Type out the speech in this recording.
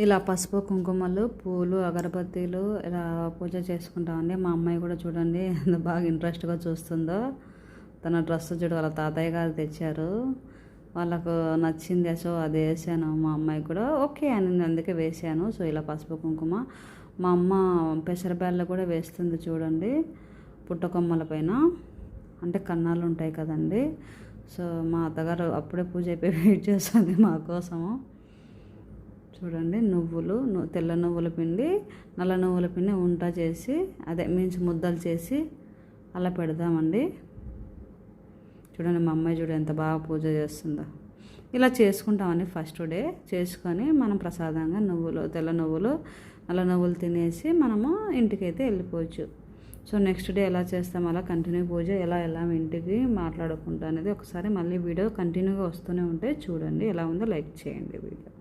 ఇలా పసుపు కుంకుమలు పూలు అగరబత్తీలు ఇలా పూజ చేసుకుంటామండి. మా అమ్మాయి కూడా చూడండి ఎంత బాగా ఇంట్రెస్ట్గా చూస్తుందో. తన డ్రెస్ చూడు వాళ్ళ తాతయ్య గారు తెచ్చారు, వాళ్ళకు నచ్చింది. సో అది వేసాను, మా అమ్మాయి కూడా ఓకే అనింది, అందుకే వేసాను. సో ఇలా పసుపు కుంకుమ మా అమ్మ పెసరబ్యాళ్ళు కూడా వేస్తుంది చూడండి పుట్టకొమ్మల పైన, అంటే కన్నాలు ఉంటాయి కదండి. సో మా అత్తగారు అప్పుడే పూజ అయిపోయి వెయిట్ చేస్తుంది మా కోసము. చూడండి నువ్వులు, తెల్ల నువ్వుల పిండి నల్ల నువ్వుల పిండి ఉంట చేసి అదే మీన్స్ ముద్దలు చేసి అలా పెడదామండి. చూడండి మా అమ్మాయి చూడ ఎంత బాగా పూజ చేస్తుందో. ఇలా చేసుకుంటామండి ఫస్ట్ డే. చేసుకొని మనం ప్రసాదంగా నువ్వులు, తెల్ల నువ్వులు నల్ల నువ్వులు తినేసి మనము ఇంటికైతే వెళ్ళిపోవచ్చు. సో నెక్స్ట్ డే ఎలా చేస్తాం, అలా కంటిన్యూ పూజ ఎలా ఇంటికి మాట్లాడుకుంటా అనేది ఒకసారి మళ్ళీ వీడియో కంటిన్యూగా వస్తూనే ఉంటే చూడండి. ఎలా ఉందో లైక్ చేయండి వీడియో.